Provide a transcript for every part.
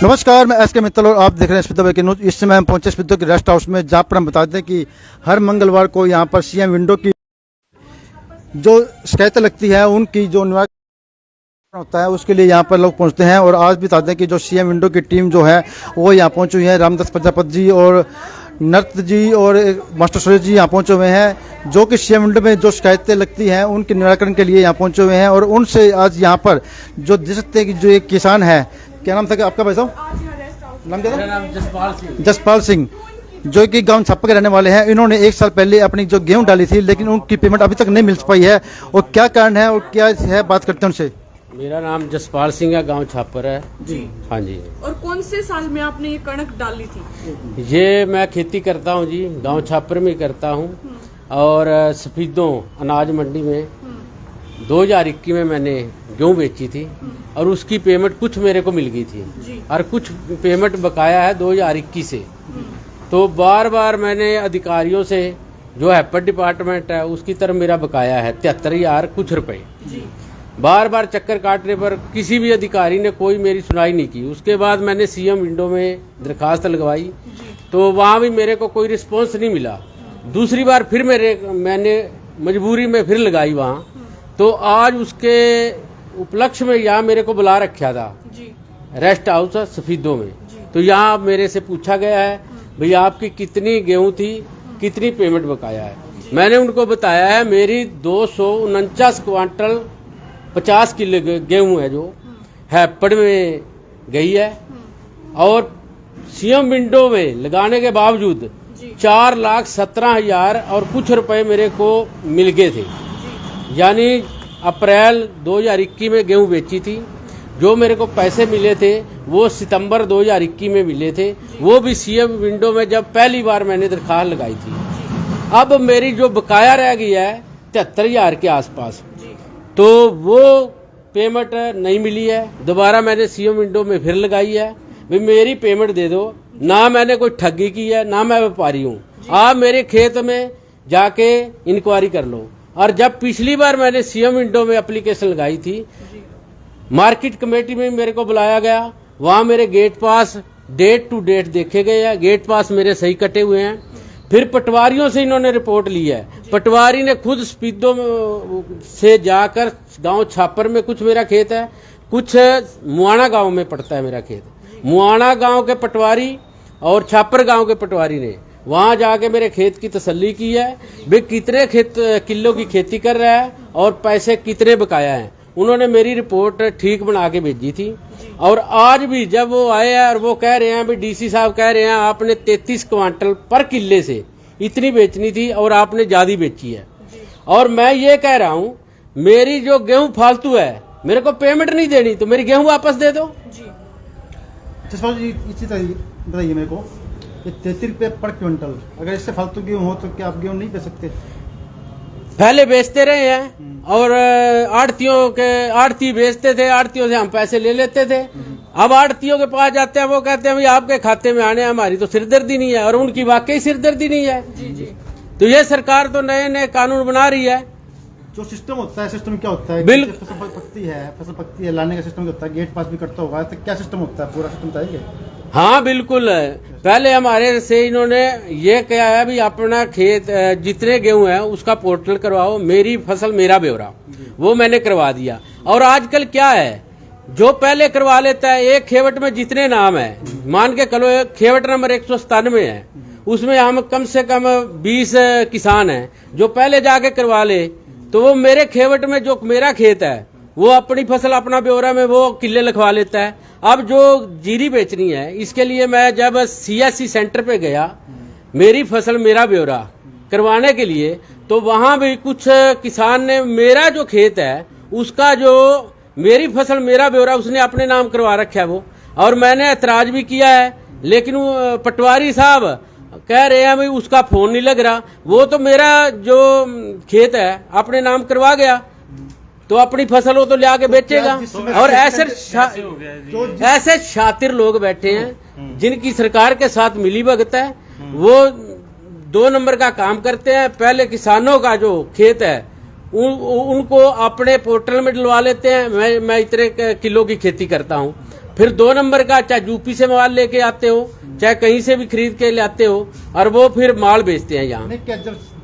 नमस्कार, मैं एस के मित्तल और आप देख रहे हैं स्पितों की न्यूज। इस समय हम पहुंचे स्पितों के रेस्ट हाउस में, जहां पर हम बताते हैं कि हर मंगलवार को यहां पर सीएम विंडो की जो शिकायतें लगती है उनकी जो निवारण होता है उसके लिए यहां पर लोग पहुंचते हैं। और आज भी बताते हैं कि जो सीएम विंडो की टीम जो है वो यहाँ पहुंची हुई है। रामदास प्रजापति जी और नर्त जी और मास्टर सुरेश जी यहाँ पहुंचे हुए हैं, जो कि सीएम विंडो में जो शिकायतें लगती हैं उनके निराकरण के लिए यहाँ पहुंचे हुए हैं। और उनसे आज यहाँ पर जो देख सकते हैं कि जो एक किसान है, क्या नाम था आपका भाई साहब? नाम क्या था? जसपाल सिंह, जो कि गांव छापा के रहने वाले हैं। इन्होंने 1 साल पहले अपनी जो गेहूं डाली थी, लेकिन उनकी पेमेंट अभी तक नहीं मिल पाई है। और क्या कारण है और क्या है, बात करते हैं उनसे। मेरा नाम जसपाल सिंह है, गांव छापर है जी। हाँ जी। और कौन से साल में आपने ये कणक डाली थी? ये मैं खेती करता हूँ जी, गांव छापर में करता हूँ। और सफीदों अनाज मंडी में 2021 में मैंने गेहूं बेची थी और उसकी पेमेंट कुछ मेरे को मिल गई थी और कुछ पेमेंट बकाया है 2021 से। तो बार बार मैंने अधिकारियों से, जो हैपर डिपार्टमेंट है उसकी तरफ मेरा बकाया है 73,000 कुछ रुपए। बार बार चक्कर काटने पर किसी भी अधिकारी ने कोई मेरी सुनाई नहीं की। उसके बाद मैंने सीएम विंडो में दरखास्त लगवाई, तो वहाँ भी मेरे को कोई रिस्पॉन्स नहीं मिला। दूसरी बार फिर मैंने मजबूरी में फिर लगाई वहाँ, तो आज उसके उपलक्ष्य में यहाँ मेरे को बुला रखा था रेस्ट हाउस सफीदों में। तो यहाँ मेरे से पूछा गया है भैया आपकी कितनी गेहूं थी, कितनी पेमेंट बकाया है। मैंने उनको बताया है मेरी 249 क्वांटल 50 किलो गेहूं है जो हैपड़ में गई है। और सीएम विंडो में लगाने के बावजूद 4,17,000 और कुछ रुपए मेरे को मिल गए थे। यानी अप्रैल 2021 में गेहूं बेची थी, जो मेरे को पैसे मिले थे वो सितंबर 2021 में मिले थे, वो भी सीएम विंडो में जब पहली बार मैंने दरखास्त लगाई थी। अब मेरी जो बकाया रह गई है 73,000 के आसपास, तो वो पेमेंट नहीं मिली है। दोबारा मैंने सीएम विंडो में फिर लगाई है, भाई मेरी पेमेंट दे दो। ना मैंने कोई ठगी की है, ना मैं व्यापारी हूँ। आप मेरे खेत में जाके इंक्वायरी कर लो। और जब पिछली बार मैंने सीएम विंडो में एप्लीकेशन लगाई थी, मार्केट कमेटी में मेरे को बुलाया गया, वहां मेरे gate pass date to date देखे गए हैं, गेट पास मेरे सही कटे हुए हैं। फिर पटवारियों से इन्होंने रिपोर्ट ली है, पटवारी ने खुद स्पीडो से जाकर गांव छापर में कुछ मेरा खेत है, कुछ मुआना गांव में पड़ता है मेरा खेत। मुआना गांव के पटवारी और छापर गांव के पटवारी ने वहां जाके मेरे खेत की तसल्ली की है, वे कितने किलो की खेती कर रहा है और पैसे कितने बकाया हैं। उन्होंने मेरी रिपोर्ट ठीक बना के भेजी थी। और आज भी जब वो आए हैं और वो कह रहे हैं, भाई डीसी साहब कह रहे हैं आपने 33 क्वांटल पर किले से इतनी बेचनी थी और आपने ज्यादा बेची है। और मैं ये कह रहा हूँ मेरी जो गेहूं फालतू है, मेरे को पेमेंट नहीं देनी तो मेरी गेहूं वापस दे दो। जसपाल जी, इसी तरह बताइए मेरे को, 33 रुपये पर क्विंटल, अगर इससे फालतू गेहूं हो तो क्या आप गेहूं नहीं बेच सकते? पहले बेचते रहे हैं और आड़ती बेचते थे, आड़तियों से हम पैसे ले लेते थे। अब आड़तियों के पास जाते हैं, वो कहते हैं भाई आपके खाते में आने हमारी तो सिरदर्दी नहीं है, और उनकी वाकई सिरदर्दी नहीं है। तो ये सरकार तो नए नए कानून बना रही है। जो सिस्टम होता है, सिस्टम क्या होता है? फसल पकती है, लाने का सिस्टम क्या होता है? गेट पास भी करता होगा, तो क्या सिस्टम होता है? पूरा सिस्टम बताइए। हाँ बिल्कुल, पहले हमारे से इन्होंने ये कहा है भी अपना खेत जितने गेहूं है उसका पोर्टल करवाओ, मेरी फसल मेरा ब्यौरा, वो मैंने करवा दिया। और आजकल क्या है, जो पहले करवा लेता है, एक खेवट में जितने नाम है, मान के चलो खेवट नंबर 197 है, उसमें हम कम से कम 20 किसान हैं, जो पहले जाके करवा ले, तो वो मेरे खेवट में जो मेरा खेत है वो अपनी फसल अपना ब्यौरा में वो किले लिखवा लेता है। अब जो जीरी बेचनी है, इसके लिए मैं जब सीएससी सेंटर पे गया मेरी फसल मेरा ब्यौरा करवाने के लिए, तो वहां भी कुछ किसान ने मेरा जो खेत है उसका जो मेरी फसल मेरा ब्यौरा उसने अपने नाम करवा रखा है वो। और मैंने ऐतराज भी किया है, लेकिन पटवारी साहब कह रहे हैं भाई उसका फोन नहीं लग रहा। वो तो मेरा जो खेत है अपने नाम करवा गया, तो अपनी फसल वो तो ले आके बेचेगा। और ऐसे शातिर लोग बैठे हैं जिनकी सरकार के साथ मिली भगत है, वो 2 नंबर का काम करते हैं। पहले किसानों का जो खेत है उनको अपने पोर्टल में डलवा लेते हैं, मैं इतने किलो की खेती करता हूँ, फिर 2 नंबर का चाहे यूपी से माल लेके आते हो, चाहे कहीं से भी खरीद के लाते हो, और वो फिर माल बेचते हैं यहाँ। नहीं, क्या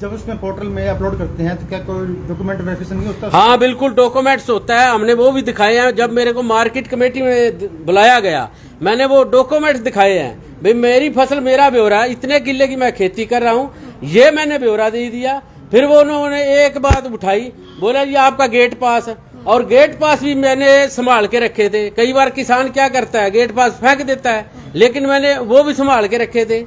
जब उसमें पोर्टल में अपलोड करते हैं तो क्या कोई डॉक्यूमेंट वेरिफिकेशन नहीं होता? हाँ बिल्कुल डॉक्यूमेंट्स होता है, हमने वो भी दिखाए हैं। जब मेरे को मार्केट कमेटी में बुलाया गया, मैंने वो डॉक्यूमेंट्स दिखाए हैं, भाई मेरी फसल मेरा ब्यौरा है, इतने किले की मैं खेती कर रहा हूँ, ये मैंने ब्यौरा दे दिया। फिर वो उन्होंने एक बात उठाई, बोला जी आपका गेट पास, और गेट पास भी मैंने संभाल के रखे थे। कई बार किसान क्या करता है, गेट पास फेंक देता है, लेकिन मैंने वो भी संभाल के रखे थे।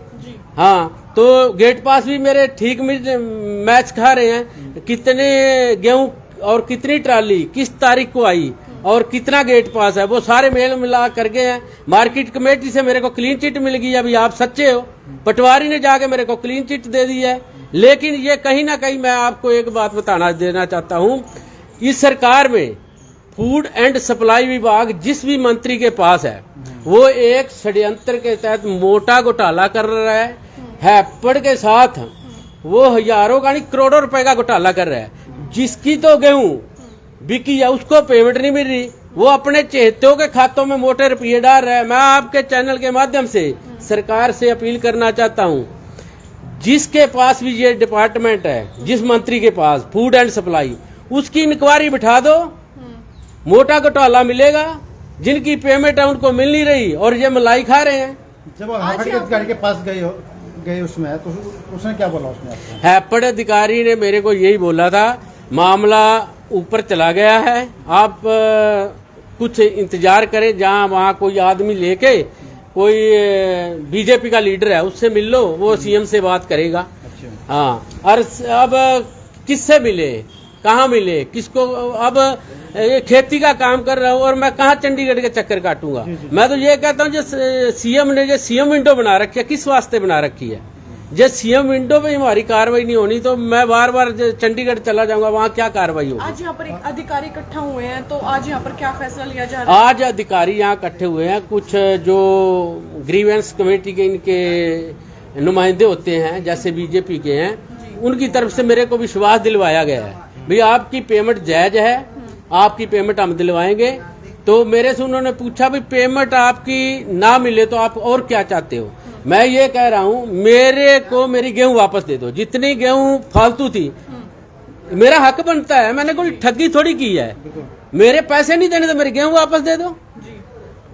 हाँ, तो गेट पास भी मेरे ठीक मैच खा रहे हैं, कितने गेहूं और कितनी ट्राली किस तारीख को आई और कितना गेट पास है, वो सारे मेल मिला करके हैं। मार्केट कमेटी से मेरे को क्लीन चिट मिल गई, अभी आप सच्चे हो, पटवारी ने जाके मेरे को क्लीन चिट दे दी है। लेकिन ये कहीं ना कहीं मैं आपको एक बात देना चाहता हूँ, इस सरकार में फूड एंड सप्लाई विभाग जिस भी मंत्री के पास है, वो एक षड्यंत्र के तहत मोटा घोटाला कर रहा है। हैपड़ के साथ वो हजारों का नहीं करोड़ों रुपए का घोटाला कर रहा है। जिसकी तो गेहूं बिकी है उसको पेमेंट नहीं मिल रही, वो अपने चहेतों के खातों में मोटे रुपये डाल रहा है। मैं आपके चैनल के माध्यम से सरकार से अपील करना चाहता हूं, जिसके पास भी ये डिपार्टमेंट है, जिस मंत्री के पास फूड एंड सप्लाई, उसकी इंक्वायरी बिठा दो, मोटा घोटाला मिलेगा। जिनकी पेमेंट है उनको मिल नहीं रही और ये मलाई खा रहे हैं। जब आप हैपड़ के अधिकारी के पास गए उसमें तो उसने क्या बोला? उसने आपको? हैपड़ अधिकारी ने मेरे को यही बोला था, मामला ऊपर चला गया है, आप कुछ इंतजार करें, जहां वहां कोई आदमी लेके कोई बीजेपी का लीडर है उससे मिल लो, वो सीएम से बात करेगा। अच्छा। हाँ, और अब किससे मिले, कहाँ मिले, किसको? अब खेती का काम कर रहा हूँ और मैं कहाँ चंडीगढ़ के चक्कर काटूंगा। मैं तो ये कहता हूँ, जो सीएम ने जो सीएम विंडो बना रखी है, किस वास्ते बना रखी है? जब सीएम विंडो पे हमारी कार्रवाई नहीं होनी तो मैं बार बार चंडीगढ़ चला जाऊंगा, वहाँ क्या कार्रवाई होगी? आज यहाँ पर एक अधिकारी इकट्ठा हुए हैं, तो आज यहाँ पर क्या फैसला लिया जा रहा है? आज अधिकारी यहाँ इकट्ठे हुए हैं, कुछ जो ग्रीवेंस कमेटी के इनके नुमाइंदे होते हैं, जैसे बीजेपी के हैं, उनकी तरफ से मेरे को विश्वास दिलवाया गया है, भाई आपकी पेमेंट जायज है, आपकी पेमेंट हम दिलवाएंगे। तो मेरे से उन्होंने पूछा, भाई पेमेंट आपकी ना मिले तो आप और क्या चाहते हो? मैं ये कह रहा हूँ, मेरे को मेरी गेहूं वापस दे दो, जितनी गेहूं फालतू थी, मेरा हक बनता है, मैंने कोई ठगी थोड़ी की है। मेरे पैसे नहीं देने तो मेरी गेहूं वापस दे दो।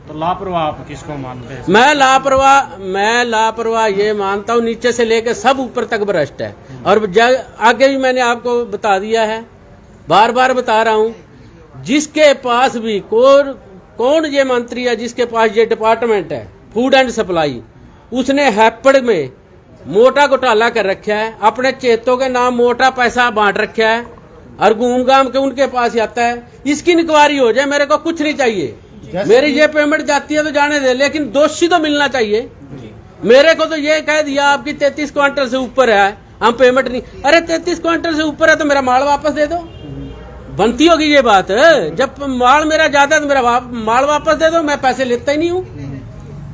तो लापरवाह आप किसको मानते हैं? मैं लापरवाह ये मानता हूँ, नीचे से लेकर सब ऊपर तक भ्रष्ट है। और आगे भी मैंने आपको बता दिया है, बार बार बता रहा हूँ, जिसके पास भी कौन ये मंत्री है जिसके पास ये डिपार्टमेंट है फूड एंड सप्लाई, उसने हैपड़ में मोटा घोटाला कर रखा है, अपने चेतों के नाम मोटा पैसा बांट रखा है, और घूम घाम के उनके पास आता है। इसकी इंक्वायरी हो जाए, मेरे को कुछ नहीं चाहिए, मेरी ये पेमेंट जाती है तो जाने दे, लेकिन दोषी तो मिलना चाहिए। मेरे को तो ये कह दिया आपकी 33 क्विंटल से ऊपर है, हम पेमेंट नहीं। अरे 33 क्विंटल से ऊपर है तो मेरा माल वापस दे दो, बनती होगी ये बात। जब माल मेरा ज्यादा है तो मेरा माल वापस दे दो, मैं पैसे लेता ही नहीं हूँ।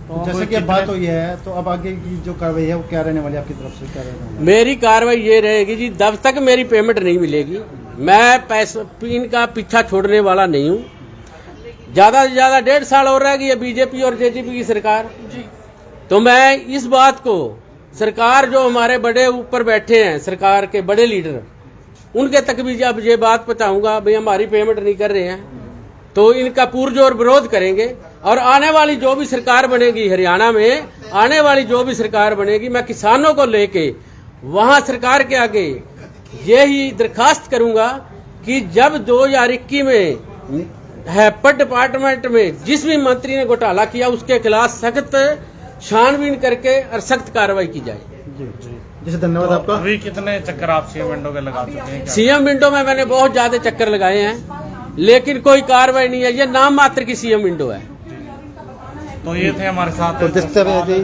तो जैसे कि अब बात हुई है, तो अब आगे की जो कार्रवाई है वो क्या रहने वाली, आपकी तरफ से क्या रहने वाली? मेरी कार्रवाई ये रहेगी जी, जब तक मेरी पेमेंट नहीं मिलेगी मैं पैसा इनका पीछा छोड़ने वाला नहीं हूँ। ज्यादा से ज्यादा 1.5 साल हो रहा है कि ये बीजेपी और जेजेपी की सरकार, तो मैं इस बात को सरकार जो हमारे बड़े ऊपर बैठे हैं, सरकार के बड़े लीडर, उनके तक भी जब ये बात पहुंचाऊंगा, भाई हमारी पेमेंट नहीं कर रहे हैं, तो इनका पुरजोर विरोध करेंगे। और आने वाली जो भी सरकार बनेगी हरियाणा में, आने वाली जो भी सरकार बनेगी, मैं किसानों को लेके वहां सरकार के आगे यही दरखास्त करूंगा कि जब 2021 में हैपड़ डिपार्टमेंट में जिस भी मंत्री ने घोटाला किया, उसके खिलाफ सख्त छानबीन करके और सख्त कार्रवाई की जाए। जैसे धन्यवाद आपका। अभी कितने चक्कर आप सीएम विंडो के लगा चुके हैं? सीएम विंडो में मैंने बहुत ज्यादा चक्कर लगाए हैं, लेकिन कोई कार्रवाई नहीं है, ये नाम मात्र की सीएम विंडो है। तो ये थे हमारे साथ, तो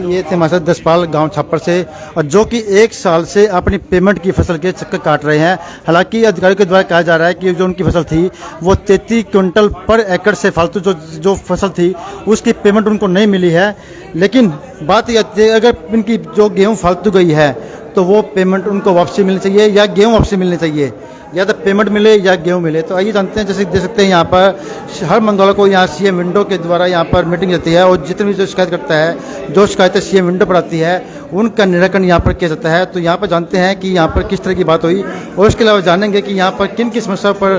ये थे हमारे साथ जसपाल गांव छापर से, और जो कि 1 साल से अपनी पेमेंट की फसल के चक्कर काट रहे हैं। हालांकि अधिकारियों के द्वारा कहा जा रहा है कि जो उनकी फसल थी वो 33 क्विंटल पर एकड़ से फालतू जो फसल थी उसकी पेमेंट उनको नहीं मिली है। लेकिन बात यह है, अगर इनकी जो गेहूँ फालतू गई है तो वो पेमेंट उनको वापसी मिलनी चाहिए या गेहूँ वापसी मिलनी चाहिए। या तो पेमेंट मिले या गेहूं मिले। तो आइए जानते हैं, जैसे देख सकते हैं यहाँ पर हर मंगलवार को यहाँ सीएम विंडो के द्वारा यहाँ पर मीटिंग रहती है और जितनी भी जो शिकायत करता है, जो शिकायतें सीएम विंडो पर आती है, उनका निराकरण यहाँ पर किया जाता है। तो यहाँ पर जानते हैं कि यहाँ पर किस तरह की बात हुई और इसके अलावा जानेंगे कि यहाँ पर किन किन समस्याओं पर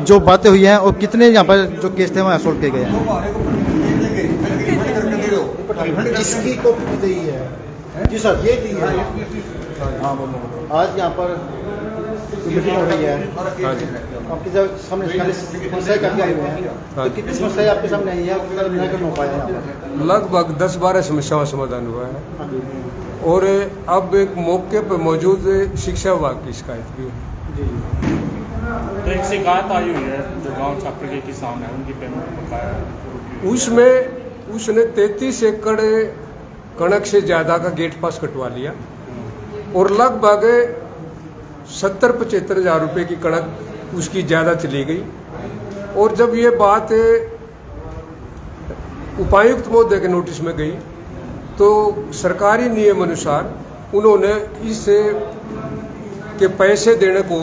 जो बातें हुई हैं और कितने यहाँ पर जो केस थे वहाँ सोल्व किए गए हैं। किसकी कॉपी दी है? जी सर, ये दी है। हाँ, आज यहाँ पर मीटिंग हो रही है, आपके जब सामने समस्या करके आए हुए हैं, तो कितनी समस्याएं आपके सामने आई है और कितना निराकरण हो पाया है? लगभग 10-12 समस्याओं का समाधान हुआ है और अब एक मौके पर मौजूद शिक्षा विभाग की शिकायत भी है। तो एक शिकायत आई हुई है जो गांव छापर के किसान है, उनकी पेमेंट बकाया है, उसमें उसने 33 एकड़ कणक से ज़्यादा का गेट पास कटवा लिया और लगभग 70-75 हज़ार रुपये की कणक उसकी ज़्यादा चली गई। और जब ये बात उपायुक्त महोदय के नोटिस में गई तो सरकारी नियम अनुसार उन्होंने इस के पैसे देने को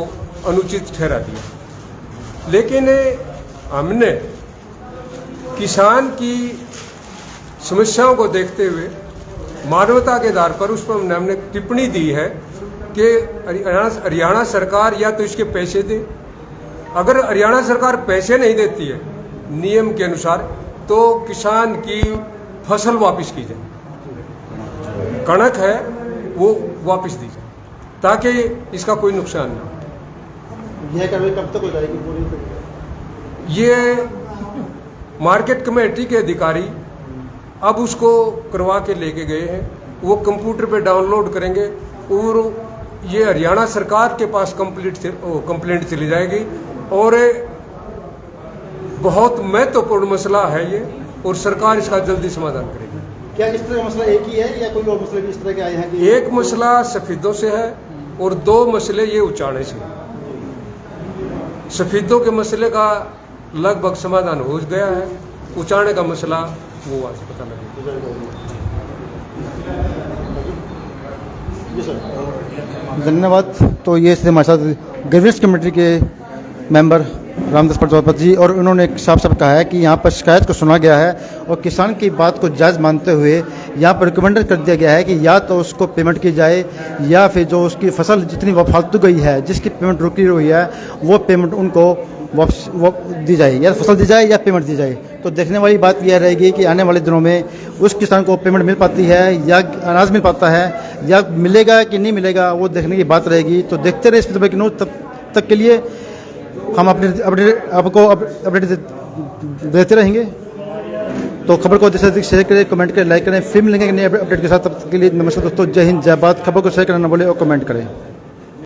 अनुचित ठहरा दिया। लेकिन हमने किसान की समस्याओं को देखते हुए मानवता के आधार पर उस पर हमने टिप्पणी दी है कि हरियाणा सरकार या तो इसके पैसे दे। अगर हरियाणा सरकार पैसे नहीं देती है नियम के अनुसार, तो किसान की फसल वापस की जाए, कणक है वो वापस दी जाए ताकि इसका कोई नुकसान ना हो। यह कार्रवाई कब तक हो जाएगी पूरी? ये मार्केट कमेटी के अधिकारी अब उसको करवा के लेके गए हैं, वो कंप्यूटर पे डाउनलोड करेंगे और ये हरियाणा सरकार के पास कंप्लेंट चली जाएगी। और बहुत महत्वपूर्ण मसला है ये और सरकार इसका जल्दी समाधान करेगी। क्या इस तरह का मसला एक ही है या कोई और मसले भी इस तरह के आए हैं? एक मसला सफेदों से है और 2 मसले ये उचाणे से। सफेदों के मसले का लगभग समाधान हो गया है, उचाणे का मसला वो आज पता लगेगा। धन्यवाद। तो ये थे हमारे साथ गवर्नेंस कमेटी के मेंबर रामदास प्रजापति जी, और उन्होंने साफ साफ कहा है कि यहाँ पर शिकायत को सुना गया है और किसान की बात को जायज़ मानते हुए यहाँ पर रिकमेंड कर दिया गया है कि या तो उसको पेमेंट की जाए या फिर जो उसकी फसल जितनी फालतू गई है, जिसकी पेमेंट रुकी हुई है, वो पेमेंट उनको वापस दी जाए, या फसल दी जाए या पेमेंट दी जाए। तो देखने वाली बात यह रहेगी कि आने वाले दिनों में उस किसान को पेमेंट मिल पाती है या अनाज मिल पाता है या मिलेगा कि नहीं मिलेगा, वो देखने की बात रहेगी। तो देखते रहे स्पीड ब्रेकिंग न्यूज़। तब तक के लिए हम आपको अपडेट देते रहेंगे। तो खबर को अधिक से अधिक शेयर करें, कमेंट करें, लाइक करें। फिर मिलेंगे नए अपडेट के साथ। तब तक के लिए नमस्कार दोस्तों, जय हिंद, जय भारत। खबर को शेयर करना ना भूलें और कमेंट करें।